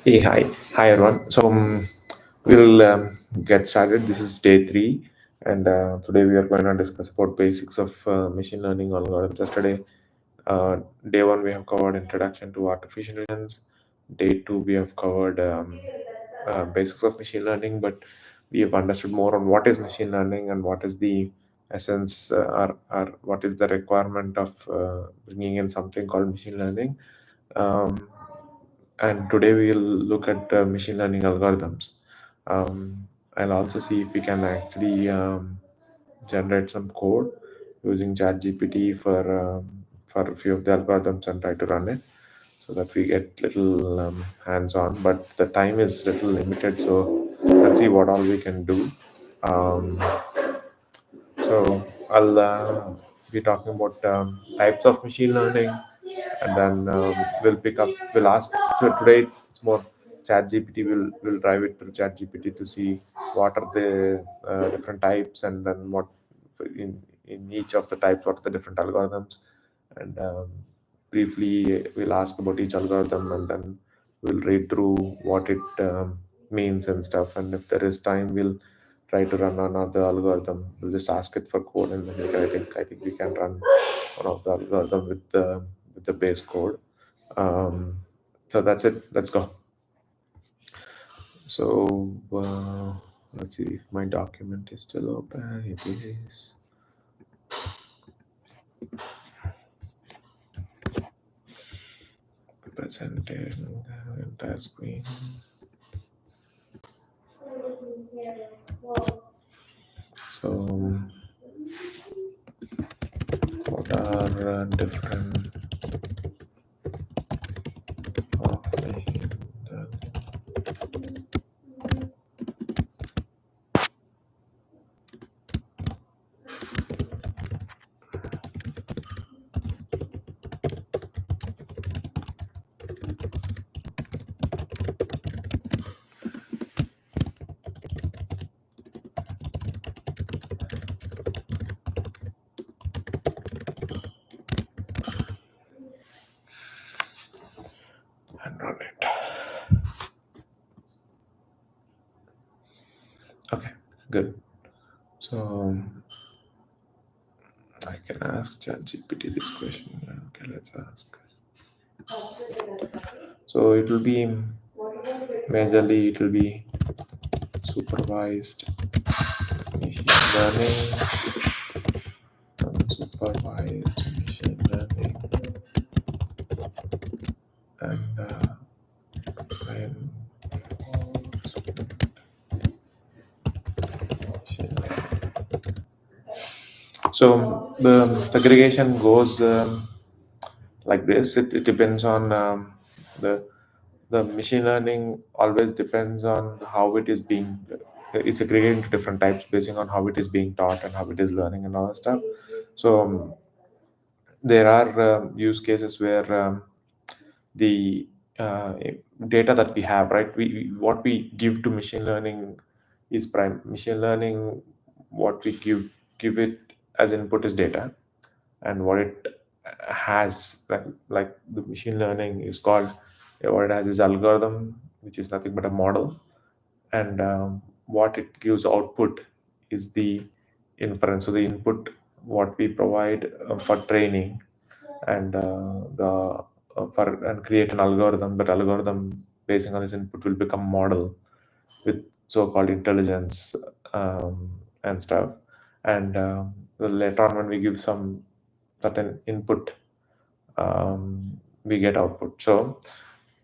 Hey, hi everyone. We'll get started. This is day three, and today we are going to discuss about basics of machine learning algorithms. Yesterday, uh, day one we have covered introduction to artificial intelligence. Day two we have covered basics of machine learning, but we have understood more on what is machine learning and what is the essence or what is the requirement of bringing in something called machine learning. Um, and today we will look at machine learning algorithms. I'll also see if we can actually generate some code using ChatGPT for a few of the algorithms and try to run it so that we get little hands-on. But the time is little limited, so let's see what all we can do. Um, so I'll be talking about types of machine learning, and then we'll ask. So today it's more Chat GPT. Will drive it through Chat GPT to see what are the different types, and then what in each of the types, what are the different algorithms, and briefly we'll ask about each algorithm, and then we'll read through what it means and stuff. And if there is time, we'll try to run another algorithm. We'll just ask it for code, and then I think we can run one of the algorithm with the base code. Um, so that's it. Let's go. So let's see if my document is still open. It is. Presented the entire screen. So what are different of machine learning? And run it. Okay, good. So I can ask ChatGPT this question. Okay, let's ask. So it will be majorly it will be supervised machine learning, unsupervised machine learning, and reinforcement machine learning. So the segregation goes like this. It depends on the the machine learning always depends on how it is being it's segregated into different types based on how it is being taught and how it is learning and all that stuff. So there are use cases where the data that we have, right, what we give to machine learning is prime machine learning. What we give it as input is data, and what it has, like the machine learning is called, what it has is algorithm, which is nothing but a model, and what it gives output is the inference. So the input what we provide for training, and the for and create an algorithm. But algorithm basing on this input will become model with so-called intelligence, and stuff. And later on, when we give some certain input, we get output. So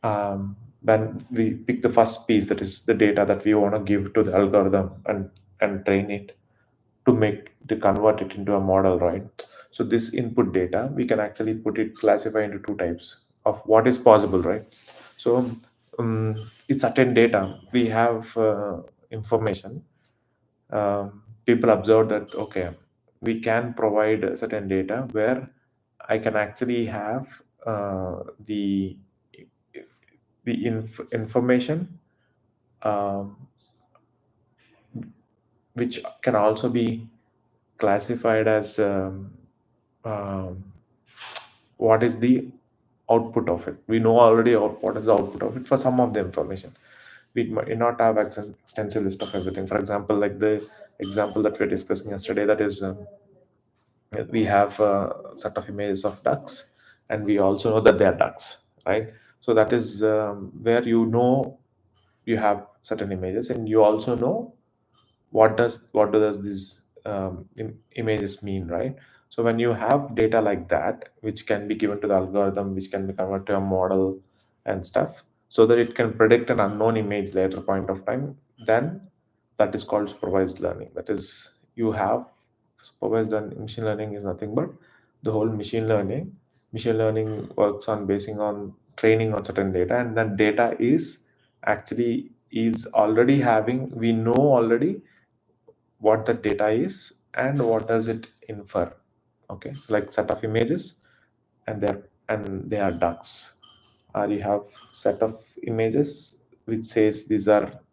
when we pick the first piece, that is the data that we want to give to the algorithm, and train it to convert it into a model, right? So this input data, we can actually put it classify into two types of what is possible, right? So um, it's certain data we have, information. People observe that, okay, we can provide certain data where I can actually have the information, um, which can also be classified as, um, what is the output of it. We know already what is the output of it for some of the information. We might not have extensive list of everything. For example, like the example that we were discussing yesterday, that is, we have a set of images of ducks, and we also know that they are ducks, right? So that is where you have certain images, and you also know what does these images mean, right? So when you have data like that, which can be given to the algorithm, which can be converted to a model and stuff, so that it can predict an unknown image later point of time, then that is called supervised learning. That is, you have supervised learning. Machine learning is nothing but the whole machine learning. Machine learning works on basing on training on certain data, and that data is already having, we know already what the data is and what does it infer. Okay, like set of images, and they are ducks, or you have set of images which says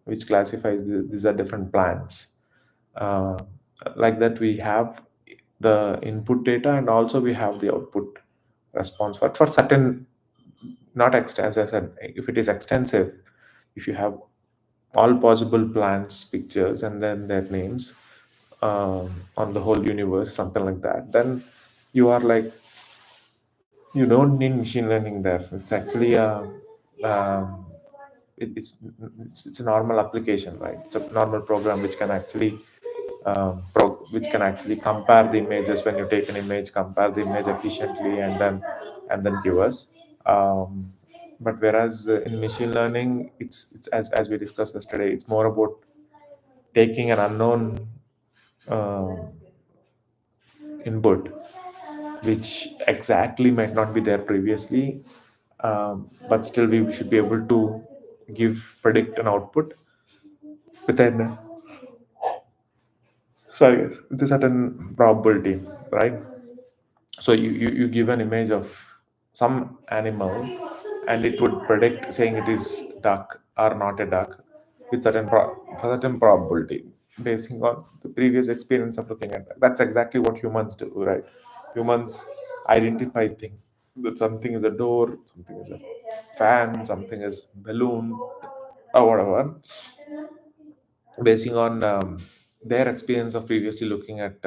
which classifies these are different plants. uh, like that, we have the input data, and also we have the output response for certain, not extent, as I said, if it is extensive, if you have all possible plants pictures and then their names, on the whole universe, something like that, then you are like, you don't need machine learning there. It's actually um, it's a normal application, right? It's a normal program which can actually which can actually compare the images. When you take an image, compare the image efficiently, and then give us. um, but whereas in machine learning, it's as we discussed yesterday, it's more about taking an unknown um input, which exactly might not be there previously, but still we should be able to predict an output within, sorry guys, with a certain probability, right? So you give an image of some animal, and it would predict saying it is duck or not a duck with certain probability, basing on the previous experience of looking at that. That's exactly what humans do, right? Humans identify things, that something is a door, something is a fan, something is balloon, or whatever, basing on their experience of previously looking at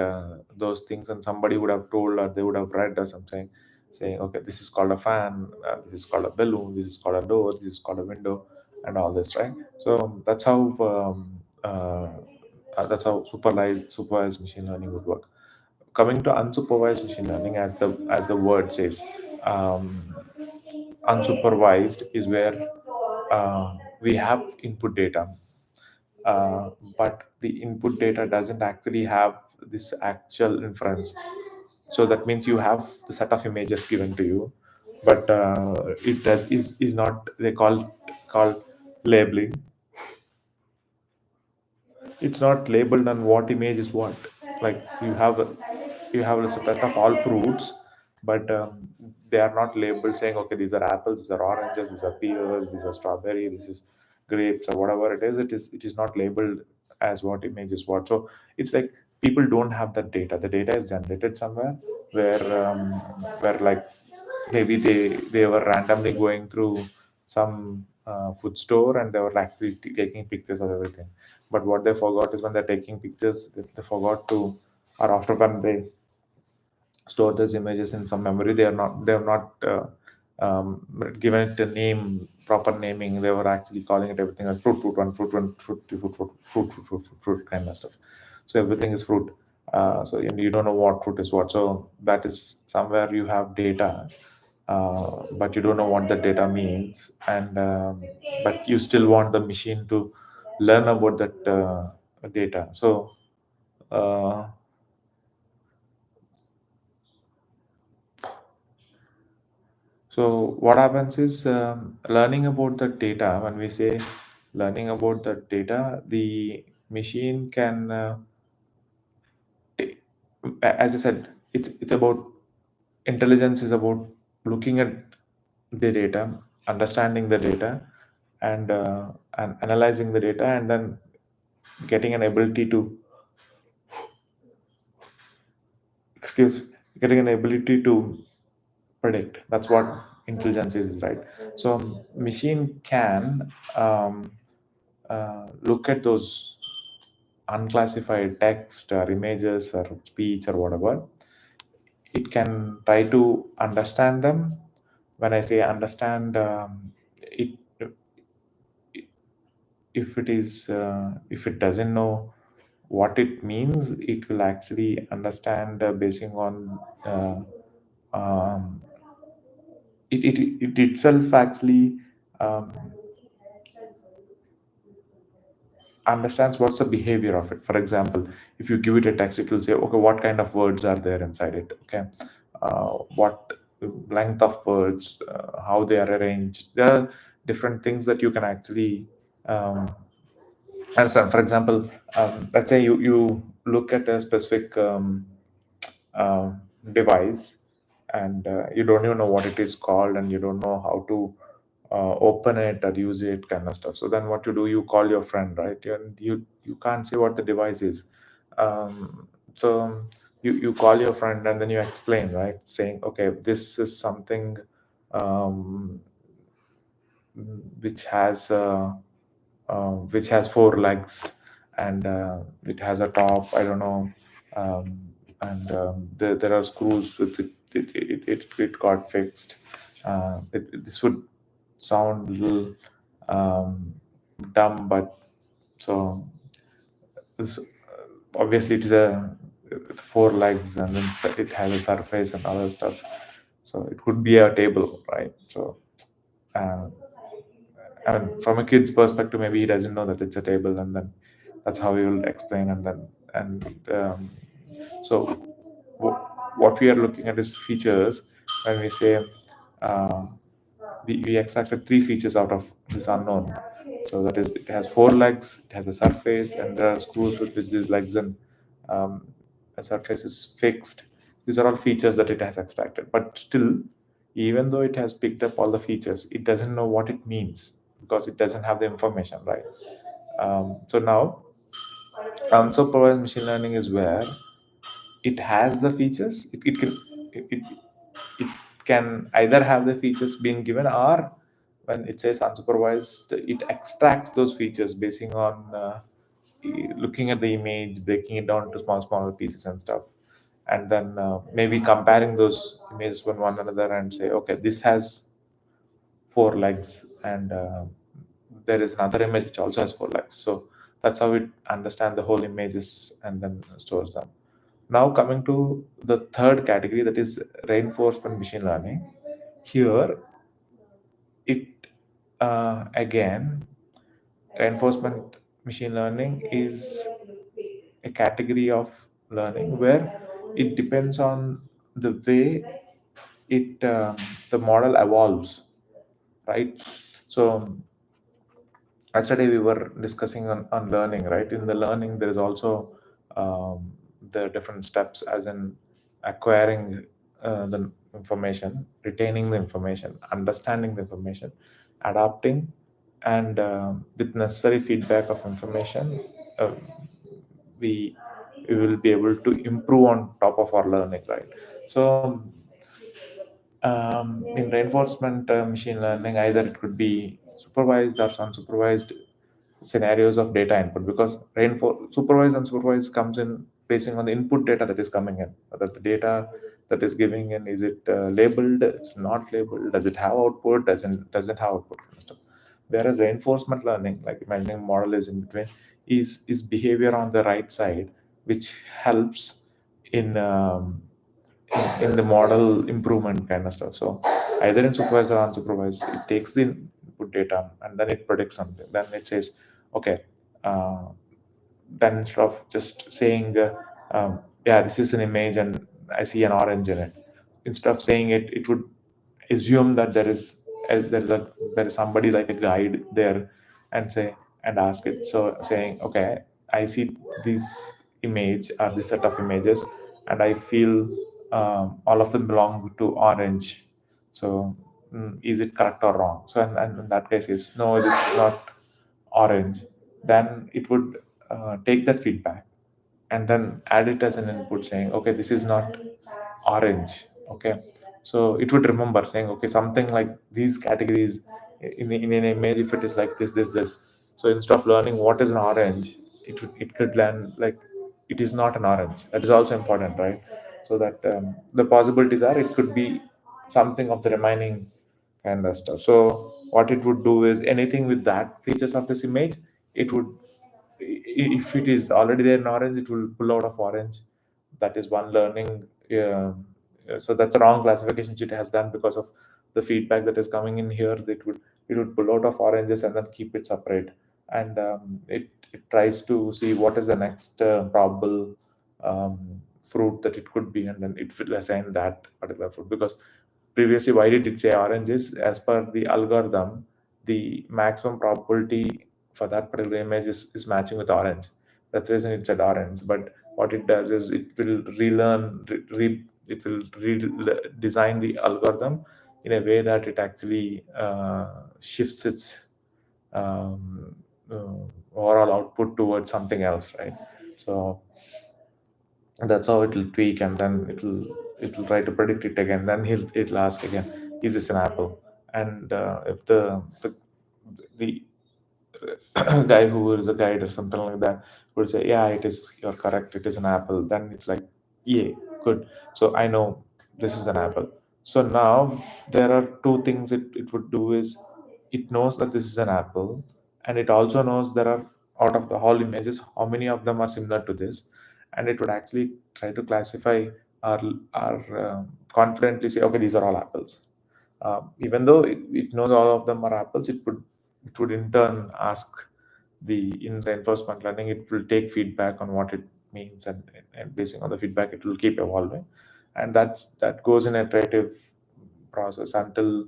those things, and somebody would have told, or they would have read or something, saying, okay, this is called a fan, this is called a balloon, this is called a door, this is called a window, and all this, right? So that's how supervised machine learning would work. Coming to unsupervised machine learning, as the word says, um, unsupervised is where we have input data, uh, but the input data doesn't actually have this actual inference. So that means you have the set of images given to you, but it does is not, they call labeling. It's not labeled on what image is what. Like, you have a set of all fruits, but they are not labeled saying, okay, these are apples, these are oranges, these are pears, these are strawberry, this is grapes, or whatever it is. It is not labeled as what image is what. So it's like, people don't have that data. The data is generated somewhere, where like, maybe they were randomly going through some food store, and they were actually taking pictures of everything. But what they forgot is, when they're taking pictures, they forgot to, or after, when they store those images in some memory, they have not given it a name, proper naming. They were actually calling it everything as fruit one, fruit one, fruit two, fruit kind of stuff. So everything is fruit. So you don't know what fruit is what. So that is somewhere you have data, but you don't know what the data means, and but you still want the machine to learn about that data. Uh, so what happens is, learning about the data. When we say learning about the data, the machine can, as I said, it's about, intelligence is about looking at the data, understanding the data, and analyzing the data, and then getting an ability to, excuse, getting an ability to predict. That's what. intelligence is, right? So machine can look at those unclassified text or images or speech or whatever. It can try to understand them. When I say understand, it if it is if it doesn't know what it means, it will actually understand basing on um, it itself actually um, understands what's the behavior of it. For example, if you give it a text, it will say, okay, what kind of words are there inside it? Okay, what length of words, how they are arranged. There are different things that you can actually understand. For example, let's say you look at a specific device, and you don't even know what it is called, and you don't know how to open it or use it, kind of stuff. So then what you do, you call your friend, right? And you can't say what the device is. So you call your friend and then you explain, right, saying, okay, this is something um, which has which has four legs, and it has a top, I don't know, and there are screws with it. It got fixed. This would sound a little um, dumb, but so this, obviously it is a with four legs, and then it has a surface and other stuff. So it could be a table, right? So uh, I mean, from a kid's perspective, maybe he doesn't know that it's a table, and then that's how he will explain. And then and so what we are looking at is features. When we say uh, we extracted three features out of this unknown. So that is, it has four legs, it has a surface, and there are screws with which these legs and um, a surface is fixed. These are all features that it has extracted. But still, even though it has picked up all the features, it doesn't know what it means because it doesn't have the information, right? So now, unsupervised machine learning is where it has the features. It can either have the features being given, or when it says unsupervised, it extracts those features basing on looking at the image, breaking it down to smaller pieces and stuff, and then maybe comparing those images one another and say, okay, this has four legs, and there is another image which also has four legs. So that's how it understands the whole images and then stores them. Now coming to the third category, that is reinforcement machine learning. Here, it again, reinforcement machine learning is a category of learning where it depends on the way it the model evolves, right? So yesterday we were discussing on learning, right? In the learning there is also the different steps, as in acquiring the information, retaining the information, understanding the information, adapting, and with necessary feedback of information, uh, we we will be able to improve on top of our learning, right? So in reinforcement machine learning, either it could be supervised or unsupervised scenarios of data input, because supervised and supervised comes in basing on the input data that is coming in, whether the data that is giving in, is it labeled, it's not labeled, does it have output, doesn't have output, kind of stuff. Whereas reinforcement learning, like imagining model is in between, is behavior on the right side, which helps in in the model improvement, kind of stuff. So either in supervised or unsupervised, it takes the input data and then it predicts something. Then it says, okay, uh, then instead of just saying, yeah, this is an image and I see an orange in it, instead of saying it, it would assume that there is somebody like a guide there, and say and ask it. So saying, okay, I see this image or this set of images, and I feel all of them belong to orange. So is it correct or wrong? So and in that case is no, this is not orange. Then it would take that feedback and then add it as an input, saying, okay, this is not orange. Okay, So it would remember saying, okay, something like these categories in an image, if it is like this. So instead of learning what is an orange, it could learn like it is not an orange. That is also important, right? So that the possibilities are it could be something of the remaining kind of stuff. So what it would do is anything with that features of this image, it would if it is already there in orange, it will pull out of orange. That is one learning. So that's a wrong classification which it has done because of the feedback that is coming in here. It would pull out of oranges and then keep it separate, and it tries to see what is the next probable fruit that it could be, and then it will assign that particular fruit. Because previously, why did it say oranges? As per the algorithm, the maximum probability for that particular image is matching with orange. That's the reason it said orange. But what it does is it will relearn, it will design the algorithm in a way that it actually shifts its um, overall output towards something else, right? So that's how it will tweak, and then it will try to predict it again. Then it'll ask again, is this an apple? And if the guy who is a guide or something like that would say, yeah, it is, you're correct, it is an apple, then it's like, yeah, good. So I know this is an apple. So now there are two things it would do is it knows that this is an apple, and it also knows there are, out of the whole images, how many of them are similar to this, and it would actually try to classify or confidently say, okay, these are all apples. Even though it knows all of them are apples, it would in turn ask in reinforcement learning, it will take feedback on what it means, and basing on the feedback, it will keep evolving, and that goes in a iterative process until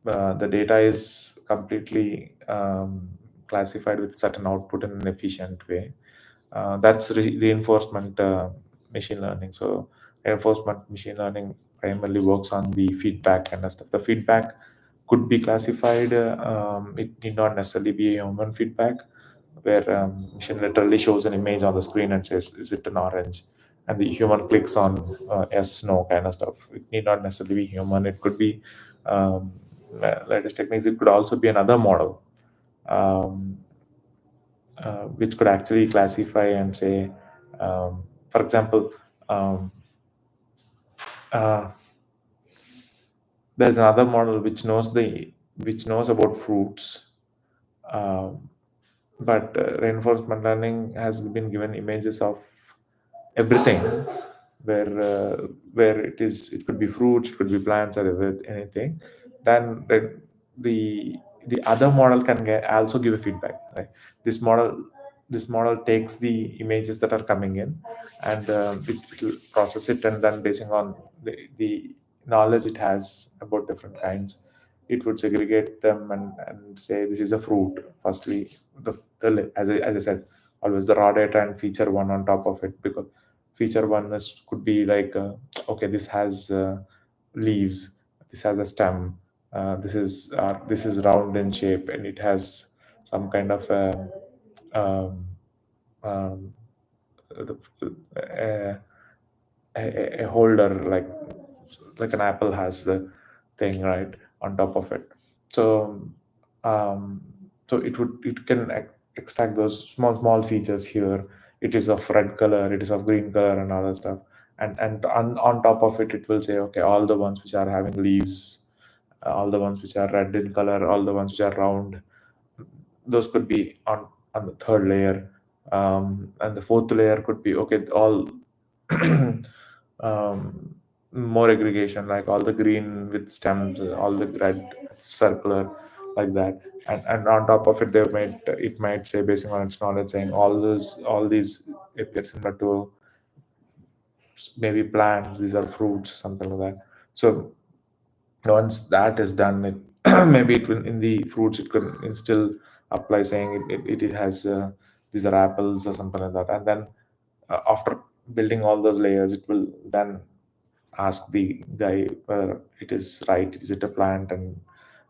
the data is completely classified with certain output in an efficient way. That's reinforcement machine learning. So reinforcement machine learning primarily works on the feedback kind of stuff. The feedback could be classified. It need not necessarily be a human feedback, where machine literally shows an image on the screen and says, "Is it an orange?" And the human clicks on yes, no kind of stuff. It need not necessarily be human. It could be um, latest techniques. It could also be another model. Um, which could actually classify and say, for example, um, uh, there's another model which knows about fruits, um, but reinforcement learning has been given images of everything, where it could be fruits, it could be plants, or anything. Then the other model can also give a feedback, right? This model takes the images that are coming in, and it will process it, and then basing on the knowledge it has about different kinds, it would segregate them, and say this is a fruit. Firstly, as I said, always the raw data and feature one on top of it, because feature one could be like, okay, this has leaves, this has a stem, this is round in shape, and it has some kind of um, um, a, a holder, like an apple has the thing right on top of it. So um, it can extract those small features here. It is of red color, it is of green color, and all that stuff. And on top of it, it will say, okay, all the ones which are having leaves, all the ones which are red in color, all the ones which are round, those could be on the third layer. And the fourth layer could be, okay, all um, more aggregation, like all the green with stems, all the red circular, like that. And on top of it, it might say, basing on its knowledge, saying all these appear similar to maybe plants, these are fruits, something like that. So once that is done, maybe it will, in the fruits, it could still apply, saying it has these are apples or something like that. And then after building all those layers, it will then ask the guy whether it is right, is it a plant, and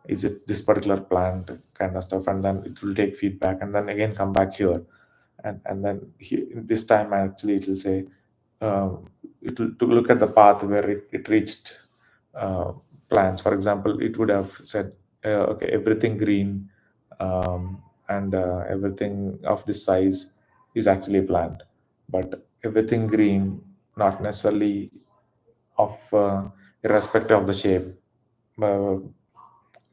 is it this particular plant kind of stuff. And then it will take feedback, and then again come back here, and then this time actually it will say, um, it will to look at the path where it reached uh, plants. For example, it would have said, okay, everything green, and everything of this size is actually a plant. But everything green, not necessarily of irrespective of the shape, uh,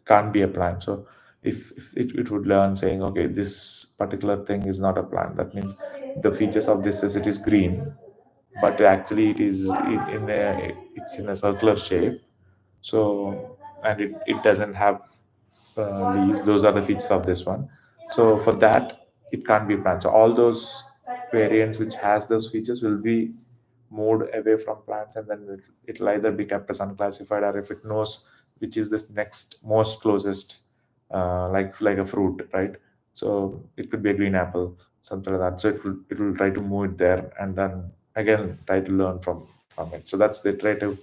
can't be a plant. So if it would learn saying, okay, this particular thing is not a plant, that means the features of this is it is green, but actually it is in a, it's in a circular shape. So and it doesn't have leaves. Those are the features of this one. So for that, it can't be plants. So all those variants which has those features will be moved away from plants, and then it'll either be kept as unclassified, or if it knows which is this next most closest, like a fruit, right? So it could be a green apple, something like that. So it will try to move it there, and then again try to learn from it. So that's the iterative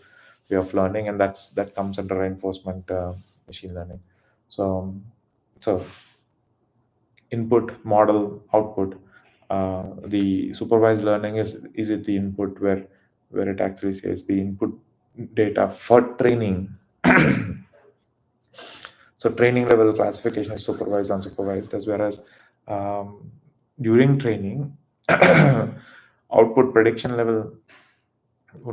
way of learning, and that comes under reinforcement machine learning. So so input, model, output. The supervised learning is it the input where it actually says the input data for training. So training level classification is supervised, unsupervised, as well as um, during training, output prediction level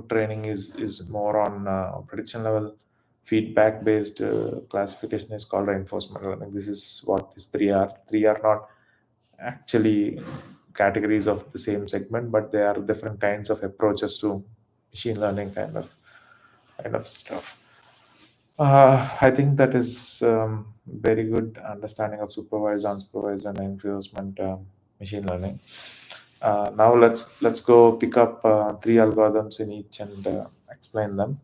training is more on prediction level. Feedback based classification is called reinforcement learning. This is what these three are not actually categories of the same segment, but they are different kinds of approaches to machine learning kind of stuff. I think that is very good understanding of supervised, unsupervised, and reinforcement machine learning. Now let's go pick up three algorithms in each and explain them.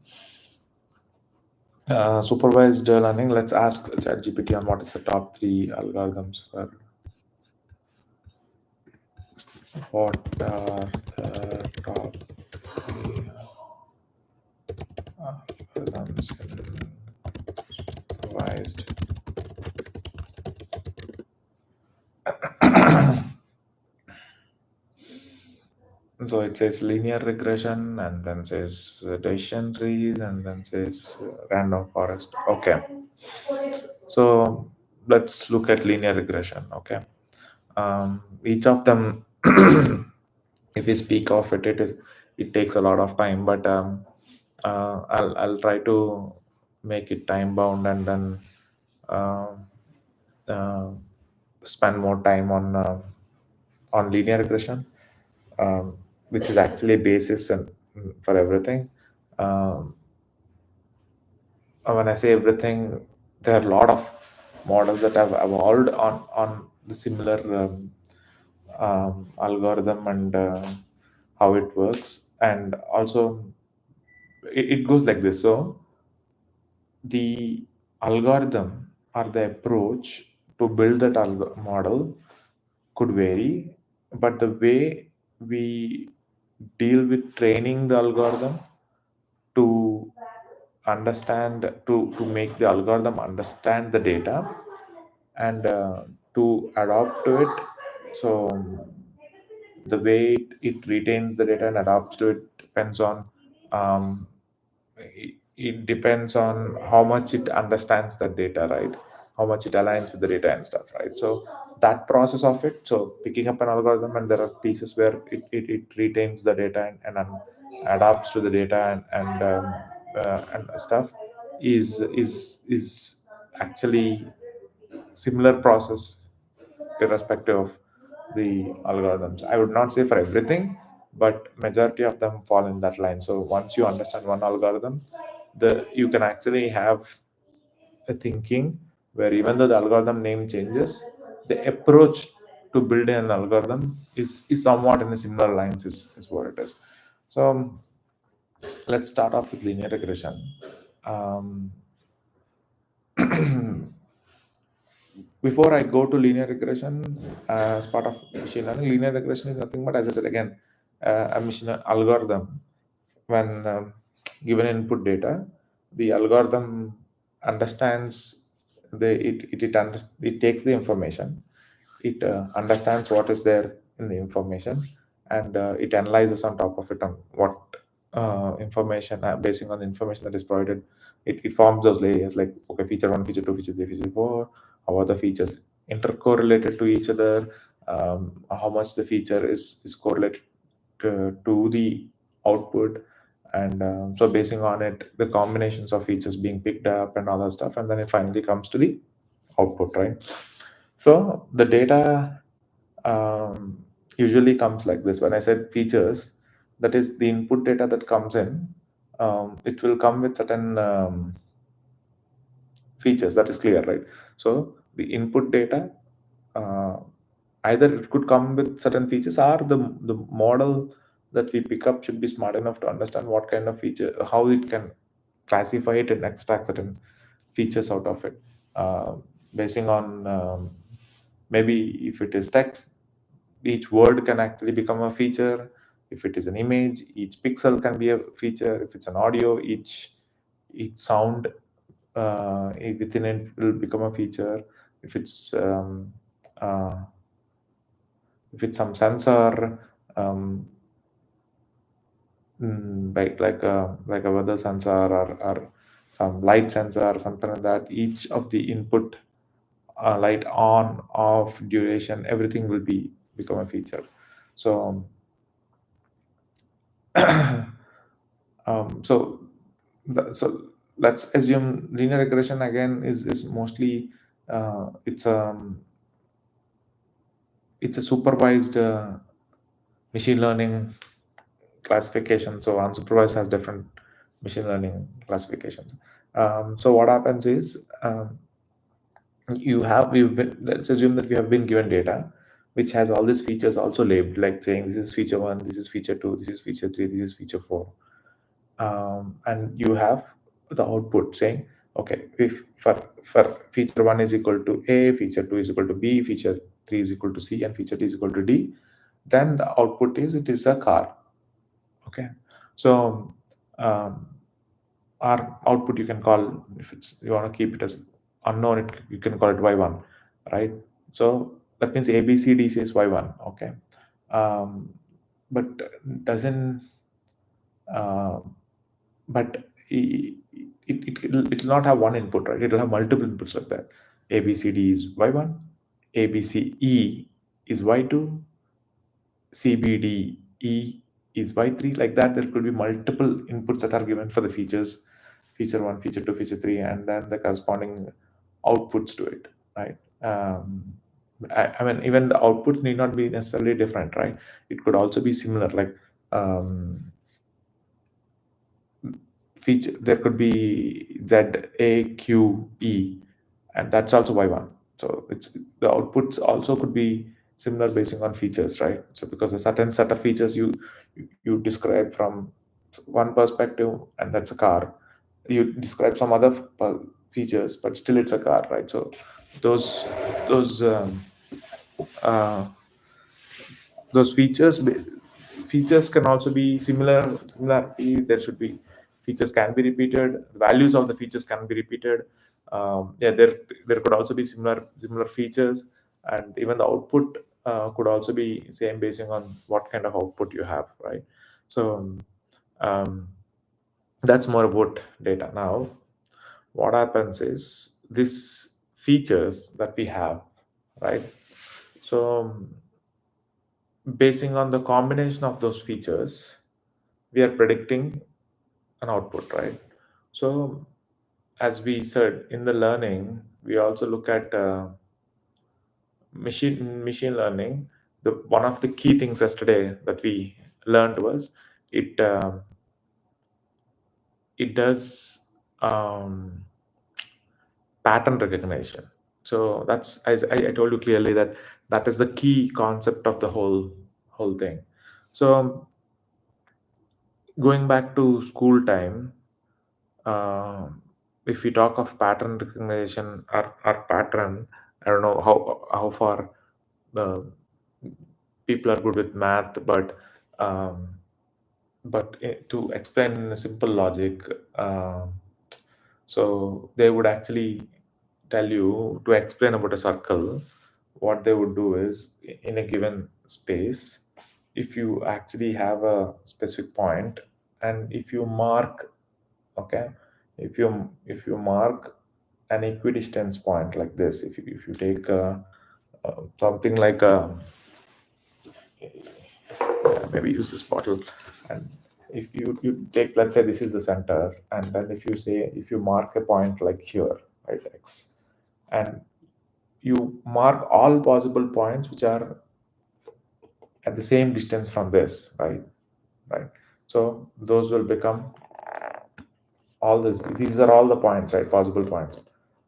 Supervised learning. Let's ask ChatGPT on what is the top three algorithms for what are the top three algorithms in supervised. So it says linear regression, and then says decision trees, and then says random forest. Okay, so let's look at linear regression. Okay, each of them, if we speak of it, it takes a lot of time, but I'll try to make it time bound, and then uh, uh, spend more time on linear regression, which is actually a basis and for everything. Um, when I say everything, there are a lot of models that have evolved on the similar algorithm and how it works, and also it goes like this. So the algorithm or the approach to build that model could vary, but the way we deal with training the algorithm to to make the algorithm understand the data and to adapt to it. So the way it retains the data and adapts to it depends on it depends on how much it understands the data, right? How much it aligns with the data and stuff, right? So that process of it, so picking up an algorithm, and there are pieces where it retains the data and adapts to the data and stuff, is actually similar process irrespective of the algorithms. I would not say for everything, but majority of them fall in that line. So once you understand one algorithm, the you can actually have a thinking where even though the algorithm name changes, the approach to build an algorithm is somewhat in a similar lines is what it is. So let's start off with linear regression. Um, Before I go to linear regression as part of machine learning, linear regression is nothing but, as I said again, a machine algorithm. When given input data, the algorithm understands it takes the information, it understands what is there in the information, and it analyzes on top of it on what information, basing on the information that is provided it forms those layers like, okay, feature 1, feature 2, feature 3, feature 4. How are the features intercorrelated to each other? How much the feature is correlated to the output, and so basing on it, the combinations of features being picked up and all that stuff, and then it finally comes to the output, right? So the data usually comes like this. When I said features, that is the input data that comes in. It will come with certain features, that is clear, right? So the input data, uh, either it could come with certain features, or the model that we pick up should be smart enough to understand what kind of feature, how it can classify it and extract certain features out of it, basing on maybe if it is text, each word can actually become a feature. If it is an image, each pixel can be a feature. If it's an audio, each sound within it will become a feature. If it's uh, if it's some sensor, um, like a weather sensor, or some light sensor or something like that, each of the input, light on, off, duration, everything will become a feature. So so so let's assume linear regression again is mostly, uh, it's um it's a supervised machine learning classification. So unsupervised has different machine learning classifications. So what happens is, let's assume that we have been given data which has all these features also labeled, like saying this is feature 1, this is feature 2, this is feature 3, this is feature 4. And you have the output saying, okay, if for feature 1 is equal to A, feature 2 is equal to B, feature 3 is equal to C, and feature D is equal to D, then the output is, it is a car. Okay. So um, our output, you can call, if it's, you want to keep it as unknown, you can call it y1, right? So that means ABCD is y1. Okay. um, but doesn't uh, but it will not have one input, right? It will have multiple inputs like that. ABCD is y1, ABCE is y2, CBDE is y3. Like that, there could be multiple inputs that are given for the features, feature 1, feature 2, feature 3, and then the corresponding outputs to it, right? I mean, even the outputs need not be necessarily different, right? It could also be similar, like, feature, there could be ZAQE, and that's also y1. So it's, the outputs also could be similar basing on features, right? So because a certain set of features you describe from one perspective, and that's a car. You describe some other features, but still it's a car, right? So those those uh, those features can also be similarity. There should be, features can be repeated, values of the features can be repeated. Yeah, there could also be similar features, and even the output could also be same basing on what kind of output you have, right? So um, that's more about data. Now what happens is, these features that we have, right? So basing on the combination of those features, we are predicting an output, right? So as we said, in the learning, we also look at machine learning. The one of the key things yesterday that we learned was, it it does pattern recognition. So that's, as I told you clearly, that that is the key concept of the whole thing. So going back to school time, uh, if we talk of pattern recognition, or pattern, I don't know how far uh, people are good with math, um, to explain in a simple logic, so they would actually tell you, to explain about a circle, what they would do is, in a given space, if you actually have a specific point, and if you mark, okay, if you mark an equidistance point like this, if you take something like maybe use this bottle, and if you take, let's say this is the center, and then if you mark a point like here, right, x, and you mark all possible points which are at the same distance from this, right, so those will become all this, these are all the points, right, possible points.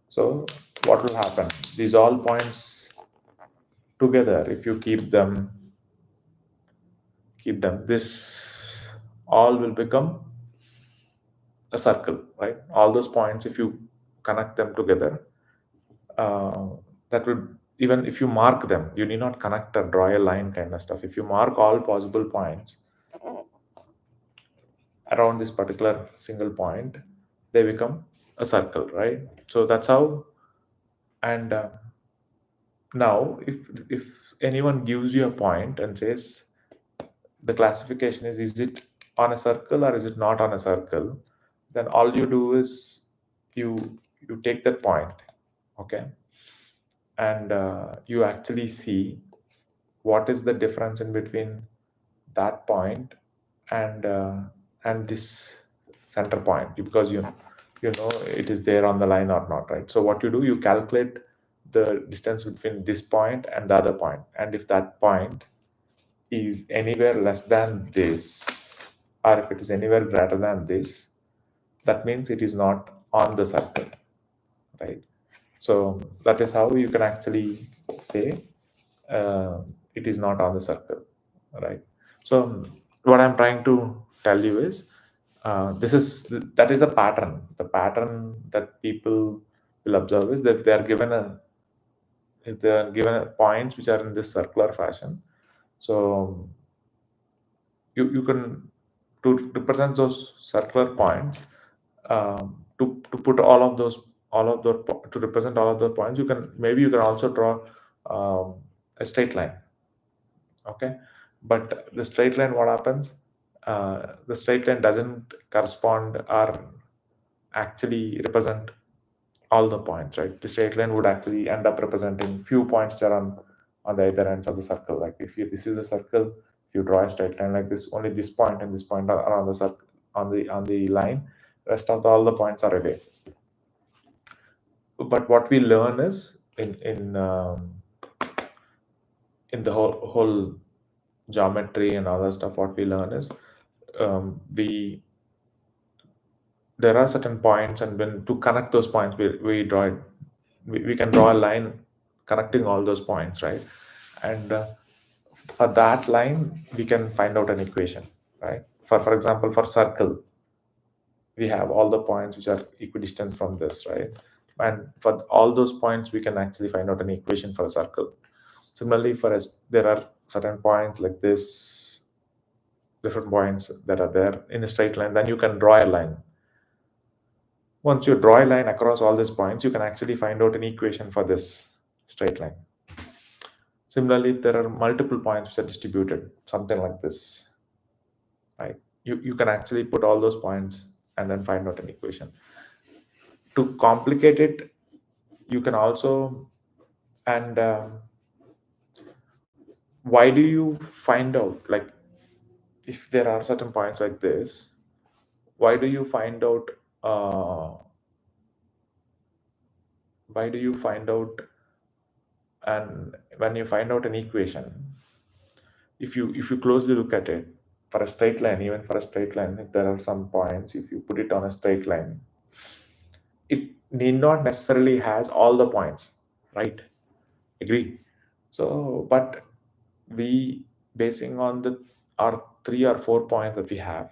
So what will happen, these all points together, if you keep them, this all will become a circle, right? All those points, if you connect them together, uh, that would, even if you mark them, you need not connect or draw a line kind of stuff. If you mark all possible points around this particular single point, they become a circle, right? So that's how. And now, if anyone gives you a point and says the classification is it on a circle or is it not on a circle, then all you do is you you take that point, okay, and you actually see what is the difference in between that point and this center point, because you know it is there on the line or not, right? So what you do, you calculate the distance between this point and the other point, and if that point is anywhere less than this, or if it is anywhere greater than this, that means it is not on the circle, right? So that is how you can actually say uh, it is not on the circle, right? So what I'm trying to tell you is that is a pattern. The pattern that people will observe is that if they are given a points which are in this circular fashion, so you can, to represent those circular points, to put to represent all of those points, you can also draw a straight line, okay, but the straight line, what happens, the straight line doesn't correspond or actually represent all the points, right? The straight line would actually end up representing few points which are on the other ends of the circle. Like this is a circle, if you draw a straight line like this, only this point and this point are on the circle, on the line. Rest of all the points are away. But what we learn is in the whole geometry and other stuff. What we learn is we there are certain points, and when to connect those points, we draw it. We can draw a line connecting all those points, right? And for that line, we can find out an equation, right? For example, for circle, we have all the points which are equidistant from this, right? And for all those points, we can actually find out an equation for a circle. Similarly, for us, there are certain points like this, different points that are there in a straight line. Then you can draw a line. Once you draw a line across all these points, you can actually find out an equation for this straight line. Similarly, if there are multiple points which are distributed, something like this, right? You can actually put all those points and then find out an equation. To complicate it, you can also, and why do you find out, like, if there are certain points like this, why do you find out uh, why do you find out, and when you find out an equation, if you closely look at it, for a straight line, even for a straight line, if there are some points, if you put it on a straight line, it need not necessarily has all the points, right? Agree. So but we, basing on the our 3 or 4 points that we have,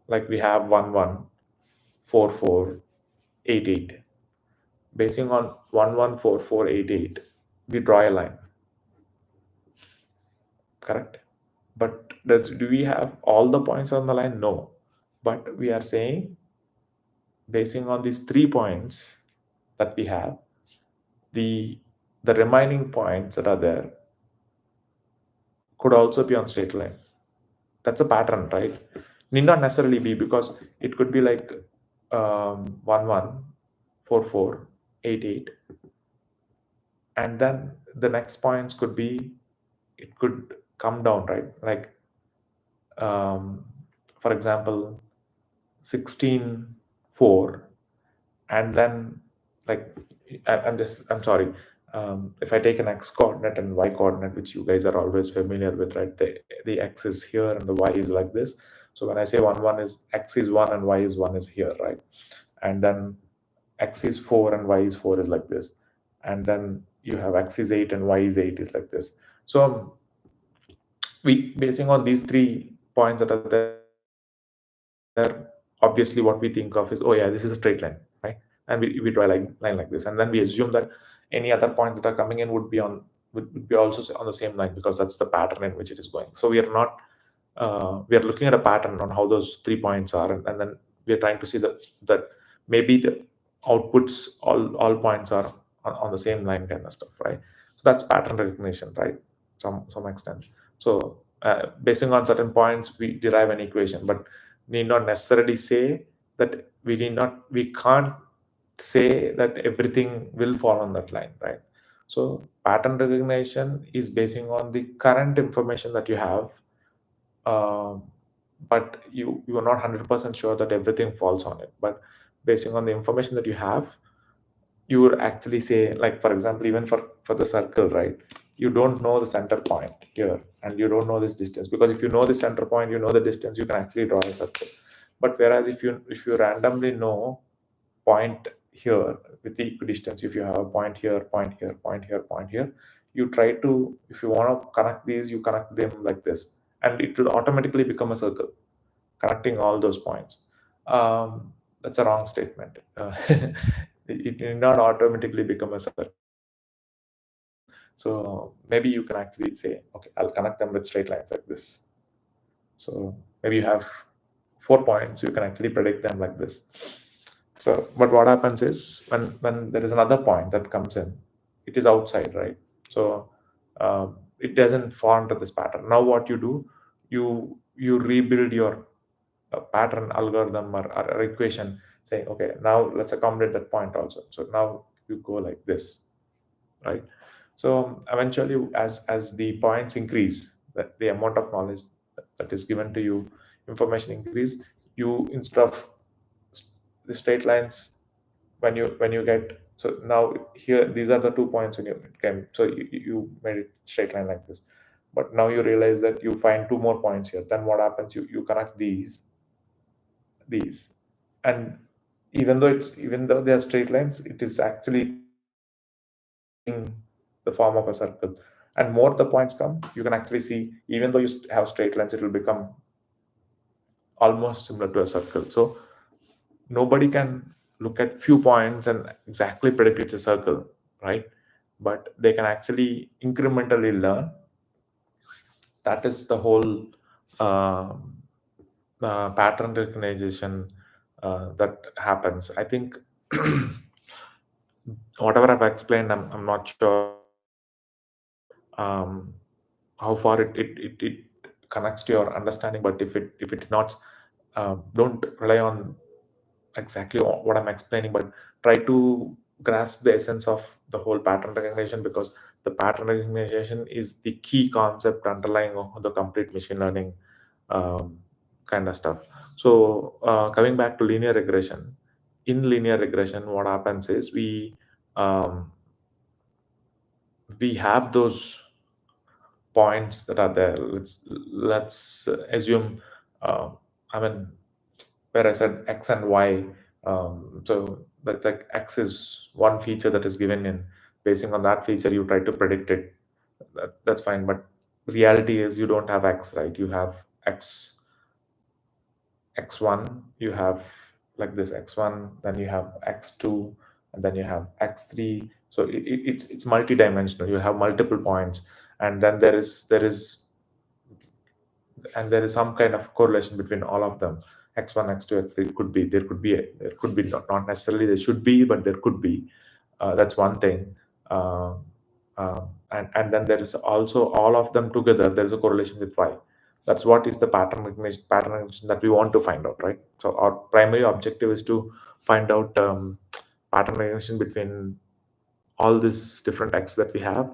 like we have 114488, basing on 114488, we draw a line, correct? But do we have all the points on the line? No. But we are saying, basing on these 3 points that we have, the remaining points that are there could also be on straight line. That's a pattern, right? Need not necessarily be, because it could be like 1 1 4 4 8 8, and then the next points could be, it could come down, right? Like, um, for example, 16 4, and then, like, I'm sorry, if I take an x coordinate and y coordinate, which you guys are always familiar with, right? The x is here and the y is like this. So when I say 1 1 is x is 1 and y is 1 is here, right? And then x is 4 and y is 4 is like this. And then you have x is 8 and y is 8 is like this. So we, basing on these 3 points that are there, obviously what we think of is, oh yeah, this is a straight line, right? And we draw a line like this, and then we assume that any other points that are coming in would be also on the same line, because that's the pattern in which it is going. So we are not, we are looking at a pattern on how those 3 points are, and then we are trying to see that maybe the outputs, all points are on the same line, kind of stuff, right? So that's pattern recognition, right? Some extent. So basing on certain points, we derive an equation, but need not necessarily say that we can't say that everything will fall on that line, right? So pattern recognition is basing on the current information that you have, um, but you are not 100% sure that everything falls on it. But basing on the information that you have, you would actually say, like, for example, even for the circle, right? You don't know the center point here, and you don't know this distance, because if you know the center point, you know the distance, you can actually draw a circle. But whereas if you randomly know point here with the equidistance, if you have a point here, point here, point here, point here, you try to, if you want to connect these, you connect them like this, and it will automatically become a circle, connecting all those points. That's a wrong statement. It will not automatically become a circle. So maybe you can actually say, okay, I'll connect them with straight lines like this. So maybe you have 4 points, you can actually predict them like this. So, but what happens is, when there is another point that comes in, it is outside, right? So it doesn't fall into this pattern. Now what you do, you rebuild your pattern algorithm, or equation, saying, okay, now let's accommodate that point also. So now you go like this, right? So eventually, as the points increase, that the amount of knowledge that is given to you, information increase, you, instead of the straight lines, when you get, so now here, these are the 2 points when you can, so you made it straight line like this. But now you realize that you find 2 more points here, then what happens, you connect these, and even though they are straight lines, it is actually taking the form of a circle. And more the points come, you can actually see, even though you have straight lines, it will become almost similar to a circle. So nobody can look at few points and exactly predict it's a circle, right? But they can actually incrementally learn. That is the whole pattern recognition that happens, I think. Whatever I've explained, I'm not sure um, how far it connects to your understanding. But if it's not, don't rely on exactly what I'm explaining, but try to grasp the essence of the whole pattern recognition, because the pattern recognition is the key concept underlying the complete machine learning um, kind of stuff. So coming back to linear regression, in linear regression, what happens is, um, we have those points that are there. Let's assume, uh, I mean, where I said x and y. So that's like, x is one feature that is given in. Basing on that feature, you try to predict it. That's fine. But reality is, you don't have x, right? You have x1. You have like this x1, then you have x2, and then you have x3. So it's multi-dimensional. You have multiple points, and then there is some kind of correlation between all of them. X1, x2, x3 could be, there could be not necessarily there should be, but there could be. That's one thing. And then there is also, all of them together, there is a correlation with y. That's what is the pattern recognition that we want to find out, right? So our primary objective is to find out pattern recognition between all these different x that we have,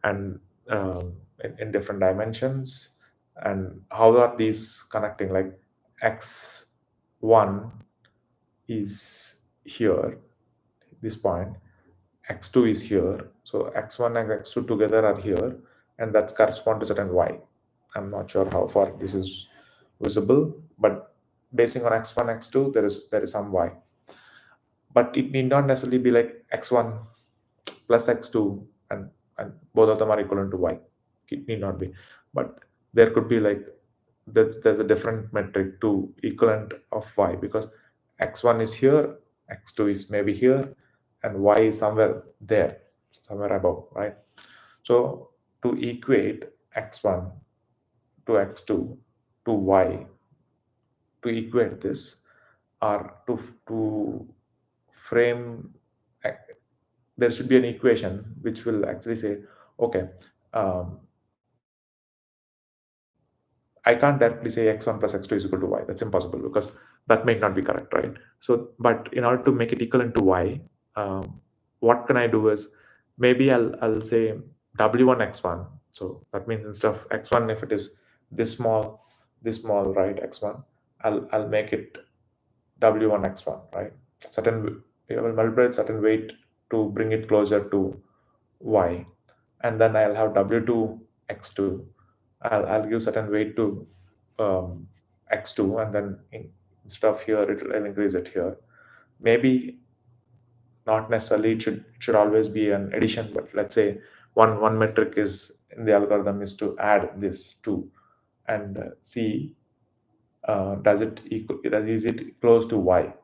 and in different dimensions, and how are these connecting, like x1 is here, this point, x2 is here, so x1 and x2 together are here, and that's correspond to certain y. I'm not sure how far this is visible, but basing on x1 x2 there is some y, but it need not necessarily be like x1 plus x2, and both of them are equivalent to y. It need not be, but there could be like there's a different metric to equivalent of y, because x1 is here, x2 is maybe here, and y is somewhere there, somewhere above, right? So to equate x1 to x2 to y, to equate this, or to frame, there should be an equation which will actually say, okay, um, I can't directly say x1 plus x2 is equal to y. That's impossible because that may not be correct, right? So, but in order to make it equivalent to y, what can I do is, maybe I'll say w1 x1. So that means instead of x1, if it is this small, right, x1, I'll make it w1 x1, right? Certain, you will multiply certain weight to bring it closer to y, and then I'll have w2 x2. I'll give certain weight to x2, and then instead of here, I'll increase it here. Maybe not necessarily it should always be an addition, but let's say one metric is in the algorithm is to add this two, and see, is it close to y,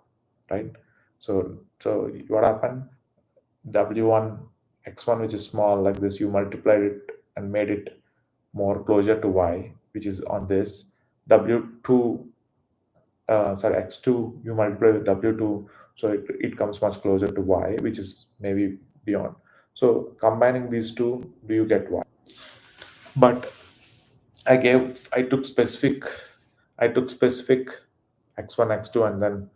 right? So what happened, w1 x1, which is small like this, you multiplied it and made it more closer to y, which is on this. W2, sorry, x2, you multiply with w2, so it comes much closer to y, which is maybe beyond. So combining these two, do you get y? But I took specific x1 x2 and then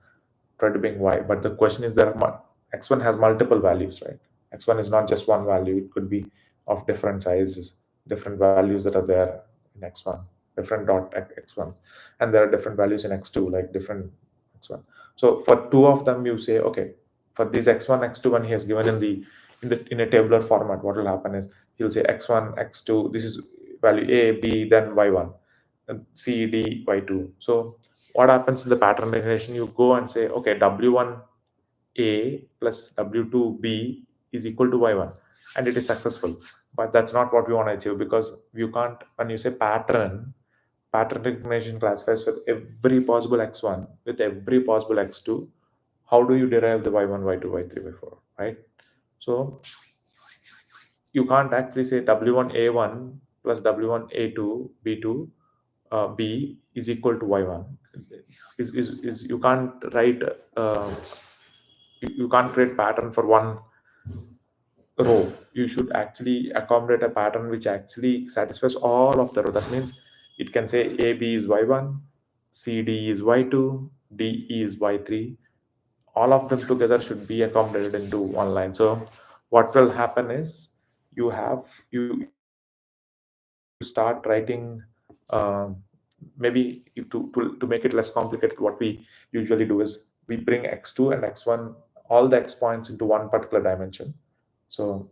tried to bring y, but the question is, x1 has multiple values, right? X1 is not just one value, it could be of different sizes, different values that are there in x1, different x1, and there are different values in x2, like different x1. So for two of them, you say, okay, for this x1 x2 one he has given in a tabular format, what will happen is he'll say x1 x2, this is value a b, then y1, and c d y2. So what happens in the pattern recognition, you go and say, okay, w1a plus w2b is equal to y1, and it is successful. But that's not what we want to achieve, because you can't, when you say pattern recognition classifies with every possible x1 with every possible x2. How do you derive the y1 y2 y3 y4, right? So you can't actually say w1a1 plus w1a2 b2 b is equal to y1. Is You can't write, you can't create pattern for one row. You should actually accommodate a pattern which actually satisfies all of the row. That means it can say ab is y1, cd is y2, de is y3. All of them together should be accommodated into one line. So what will happen is, you start writing, maybe to make it less complicated, what we usually do is we bring x2 and x1, all the x points, into one particular dimension. So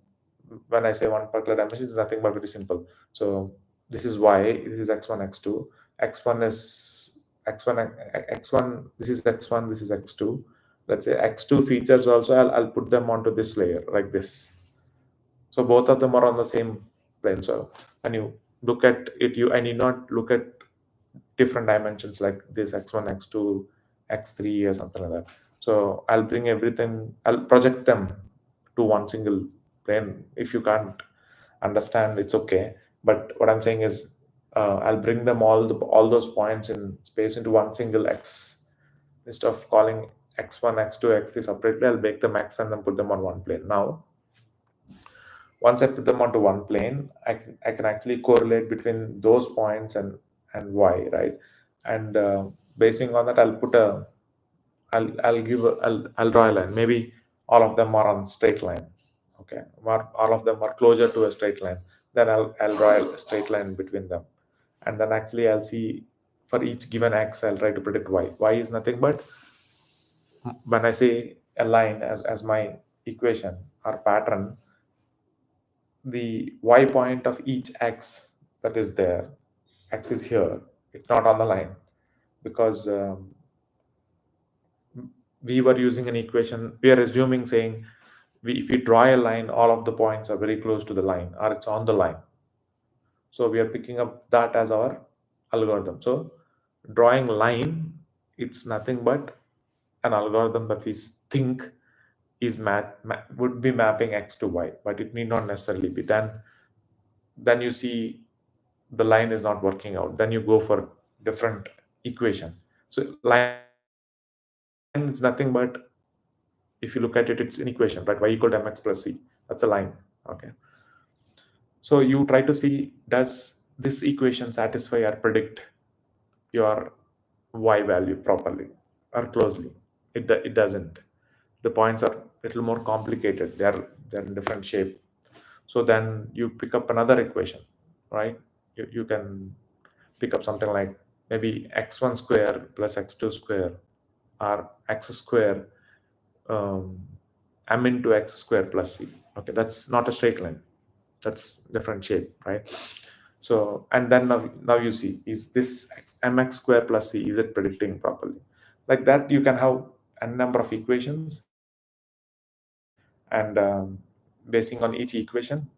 when I say one particular dimension, it's nothing but very simple. So this is y, this is x1 x2, x1 is x1, this is x1, this is x2. Let's say x2 features also, I'll put them onto this layer like this. So both of them are on the same plane. So when you look at it, I need not look at different dimensions like this x1, x2, x3, or something like that. So I'll bring everything, I'll project them to one single plane. If you can't understand, it's okay. But what I'm saying is, I'll bring them all those points in space into one single x. Instead of calling x1, x2, x3 separately, I'll make them x and then put them on one plane. Now once I put them onto one plane, I can actually correlate between those points, and y, right? And basing on that, I'll draw a line. Maybe all of them are on straight line. Okay, all of them are closer to a straight line. Then I'll draw a straight line between them, and then actually I'll see for each given x, I'll try to predict y. Y is nothing but, when I say a line as my equation or pattern, the y point of each x that is there, x is here, it's not on the line, because we were using an equation, we are assuming saying, if we draw a line, all of the points are very close to the line or it's on the line. So we are picking up that as our algorithm. So drawing line, it's nothing but an algorithm that we think is would be mapping x to y, but it need not necessarily be. Then you see the line is not working out. Then you go for different equation. So line is nothing but, if you look at it, it's an equation, right? Y equal to mx plus c. That's a line. Okay. So you try to see, does this equation satisfy or predict your y value properly or closely? It doesn't. The points are a little more complicated. They're in different shape. So then you pick up another equation, right? You can pick up something like maybe x1 square plus x2 square, or x square m into x square plus c. Okay, that's not a straight line. That's different shape, right? So, and then now you see, is this mx square plus c, is it predicting properly? Like that, you can have a number of equations, and basing on each equation,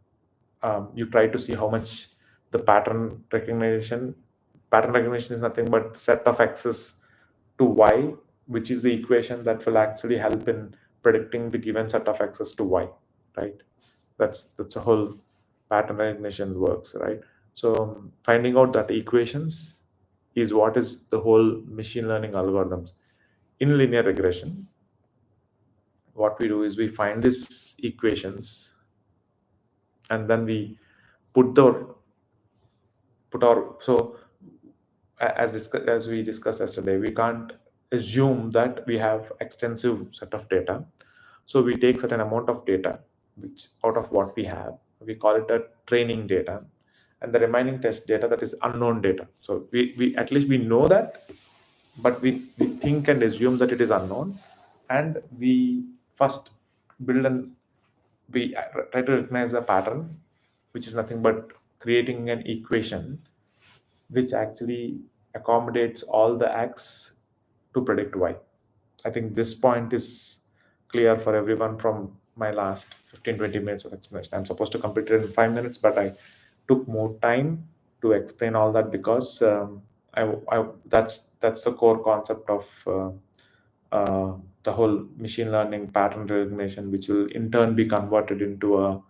you try to see how much the pattern recognition is nothing but set of x's to y, which is the equation that will actually help in predicting the given set of x's to y, right? That's a whole pattern recognition works, right? So finding out that equations is what is the whole machine learning algorithms. In linear regression, what we do is we find these equations, and then we put our, so as we discussed yesterday, we can't assume that we have extensive set of data. So we take certain amount of data, which out of what we have, we call it a training data, and the remaining test data, that is unknown data. So we at least we know that, but we think and assume that it is unknown, and we first build we try to recognize a pattern, which is nothing but creating an equation which actually accommodates all the x to predict y. I think this point is clear for everyone from my last 15-20 minutes of explanation. I'm supposed to complete it in 5 minutes, but I took more time to explain all that because that's the core concept of the whole machine learning pattern recognition, which will in turn be converted into a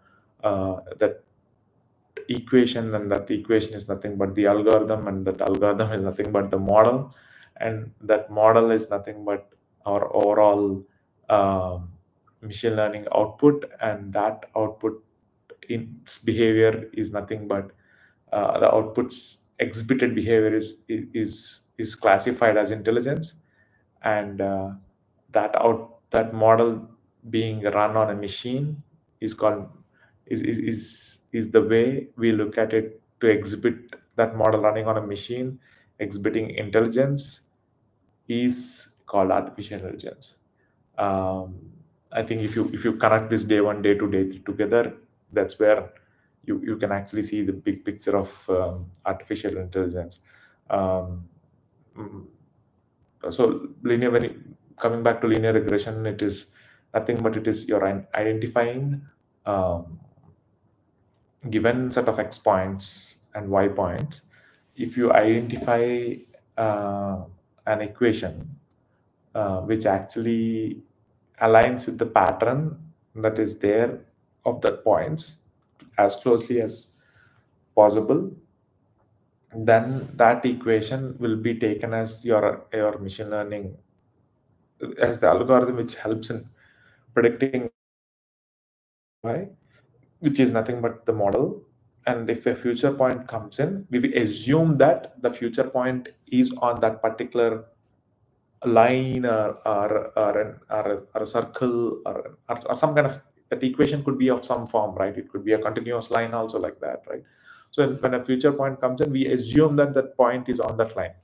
that equation, and that equation is nothing but the algorithm, and that algorithm is nothing but the model, and that model is nothing but our overall machine learning output, and that output, its behavior is nothing but the output's exhibited behavior is classified as intelligence, and that model being run on a machine is called is the way we look at it, to exhibit that model running on a machine exhibiting intelligence is called artificial intelligence. um, I think if you connect this day one, day two, day three together, that's where you can actually see the big picture of artificial intelligence. um, mm, so linear when coming back to linear regression, it is nothing but it is your identifying um, given set of x points and y points. If you identify uh, an equation which actually aligns with the pattern that is there of the points as closely as possible, then that equation will be taken as your machine learning, as the algorithm which helps in predicting y, which is nothing but the model, and if a future point comes in, we will assume that the future point is on that particular line, or a circle, or some kind of, that equation could be of some form, right? It could be a continuous line also, like that, right? So when a future point comes in, we assume that that point is on that line.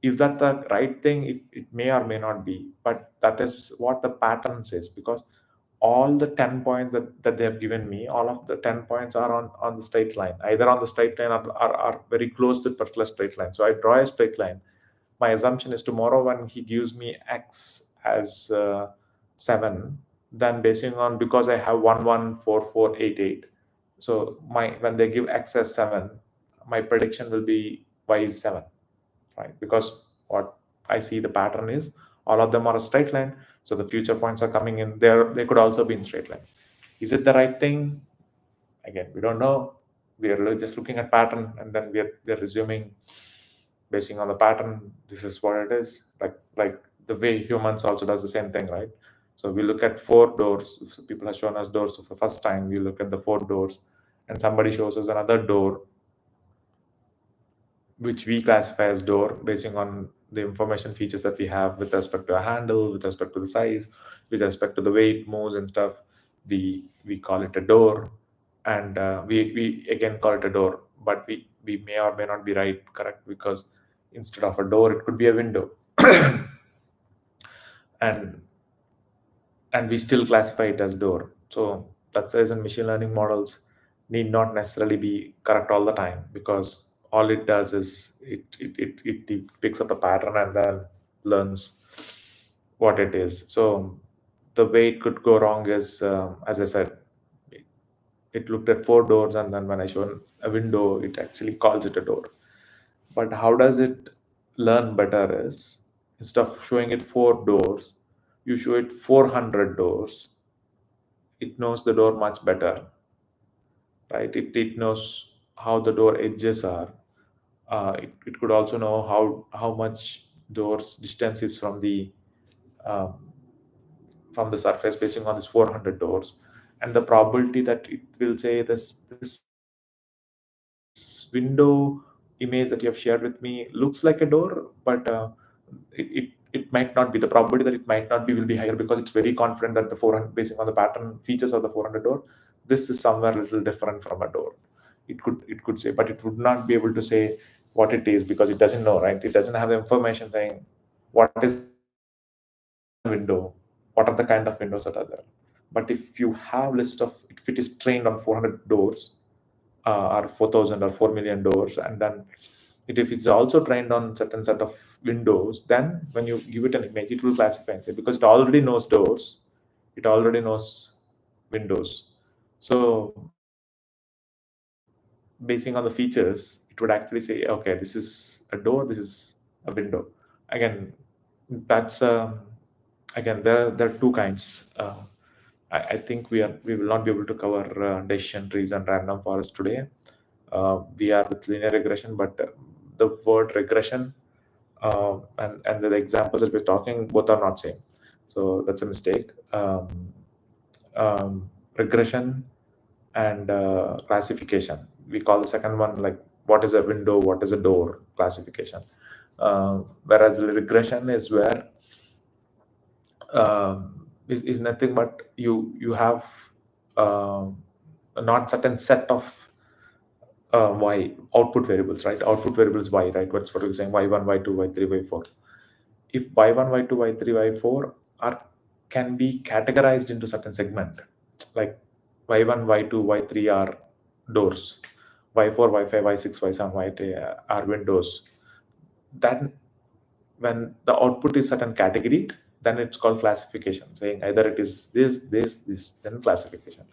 Is that the right thing? It may or may not be, but that is what the pattern says, because all the 10 points that they have given me, all of the 10 points are on the straight line, either on the straight line, or very close to the particular straight line. So I draw a straight line. My assumption is tomorrow when he gives me x as 7, then basing on, because I have 114488, so my when they give x as 7, my prediction will be y is 7, right? Because what I see the pattern is all of them are a straight line, so the future points are coming in there. They could also be in straight line. Is it the right thing? Again, we don't know. We are just looking at pattern, and then we're resuming basing on the pattern. This is what it is. Like the way humans also does the same thing, right? So we look at four doors. If people have shown us doors for the first time, we look at the four doors, and somebody shows us another door which we classify as door, basing on the information features that we have with respect to a handle, with respect to the size, with respect to the way it moves and stuff. We call it a door, and we again call it a door, but we may or may not be right, correct? Because instead of a door, it could be a window, and we still classify it as door. So that's the reason machine learning models need not necessarily be correct all the time, because all it does is it picks up a pattern and then learns what it is. So the way it could go wrong is, as I said, it looked at four doors, and then when I show a window, it actually calls it a door. But how does it learn better is, instead of showing it four doors, you show it 400 doors. It knows the door much better, right? It knows how the door edges are. It could also know how much doors distance is um, from the surface, basing on this 400 doors, and the probability that it will say this window image that you have shared with me looks like a door, but it might not be. The probability that it might not be will be higher, because it's very confident that the 400, based on the pattern features of the 400 door, this is somewhere a little different from a door. It could say, but it would not be able to say what it is, because it doesn't know, right? It doesn't have the information saying what is window, what are the kind of windows that are there. But if you have list of, if it is trained on 400 doors, or 4,000 or 4 million doors, and then if it's also trained on certain set of windows, then when you give it an image, it will classify and say, because it already knows doors, it already knows windows. So basing on the features, it would actually say, okay, this is a door, this is a window. Again, that's again, there are two kinds. I think we will not be able to cover decision trees and random forest today. We are with linear regression, but the word regression, and the examples that we're talking, both are not same. So that's a mistake. Regression and classification. We call the second one like what is a window, what is a door classification. Whereas the regression is where is nothing but you have not certain set of y output variables, right? Output variables y, right? What's what we're saying, y1, y2, y3, y4. If y1, y2, y3, y4 are can be categorized into certain segment, like y1, y2, y3 are doors, y4, y5, y6, y7, y8 are windows. Then when the output is certain category, then it's called classification, saying either it is this, then classification.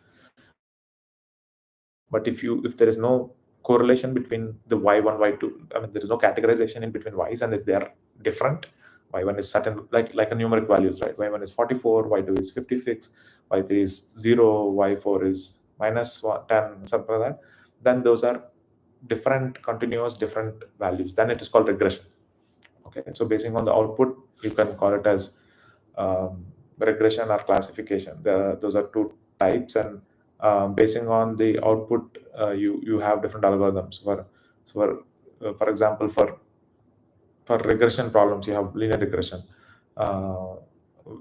But if there is no correlation between the y1, y2, I mean there is no categorization in between y's, and if they are different, y1 is certain, like a numeric values, right? Y1 is 44, y2 is 56, y3 is 0, y4 is minus 10, something like that. Then those are different continuous different values, then it is called regression. Okay, so basing on the output, you can call it as regression or classification. Those are two types, and basing on the output, you have different algorithms. For example, for regression problems, you have linear regression. Uh,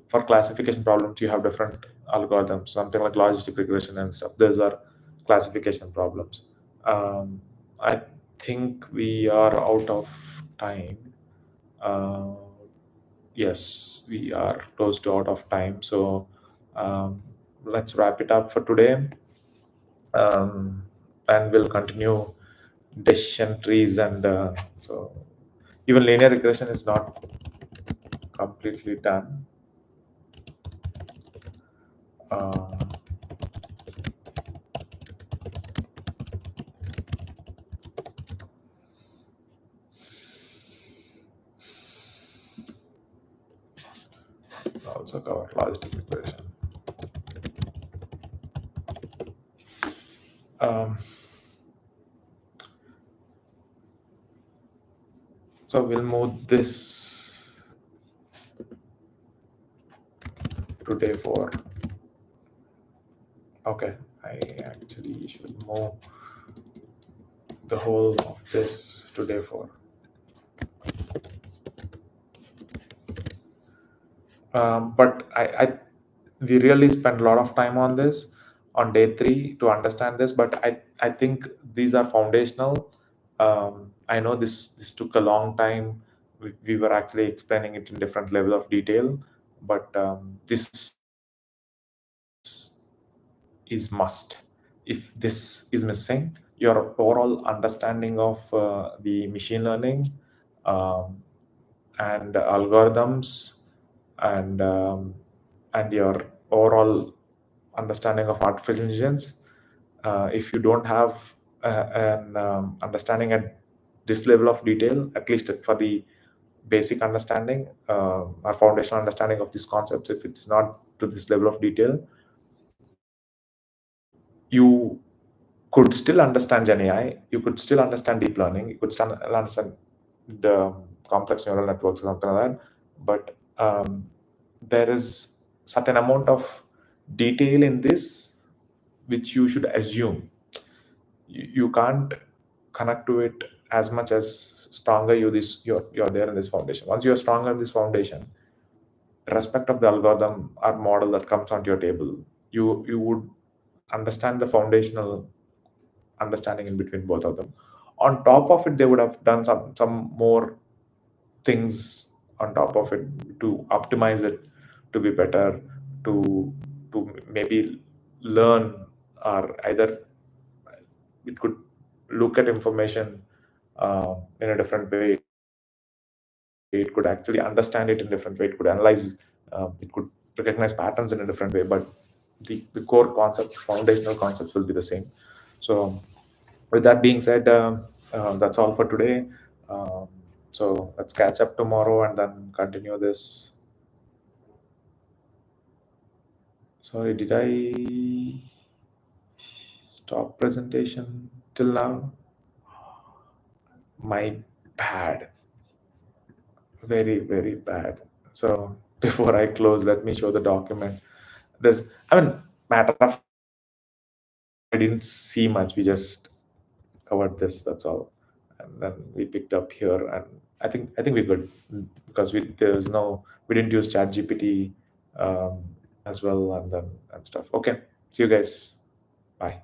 for classification problems, you have different algorithms, something like logistic regression and stuff. Those are classification problems. I think we are out of time. Uh, yes, we are close to out of time. So um, let's wrap it up for today. And we'll continue decision trees and so even linear regression is not completely done. Uh, also cover logistic regression. Um, so we'll move this to day 4. Okay, I actually should move the whole of this to day 4. But we really spent a lot of time on this on day 3 to understand this. But I think these are foundational. I know this took a long time. We were actually explaining it in different level of detail, but this is must. If this is missing, your overall understanding of the machine learning um, and algorithms and your overall understanding of artificial intelligence, if you don't have an understanding at this level of detail, at least for the basic understanding or foundational understanding of these concepts, if it's not to this level of detail, you could still understand Gen AI, you could still understand deep learning, you could still understand the complex neural networks, something like that. But there is certain amount of detail in this which you should assume. You can't connect to it as much as stronger you're there in this foundation. Once you're stronger in this foundation, respect of the algorithm or model that comes onto your table, you would understand the foundational understanding in between both of them. On top of it, they would have done some more things on top of it to optimize it to be better, to maybe learn, or either it could look at information in a different way. It could actually understand it in a different way. It could analyze. It could recognize patterns in a different way. But the core concept, foundational concepts, will be the same. So, with that being said, that's all for today. Um, so let's catch up tomorrow and then continue this. Sorry, did I stop presentation till now? My bad. Very, very bad. So before I close, let me show the document. I mean, matter of I didn't see much. We just covered this. That's all, and then we picked up here. And I think we're good because we didn't use Chat GPT as well and stuff. Okay, see you guys. Bye.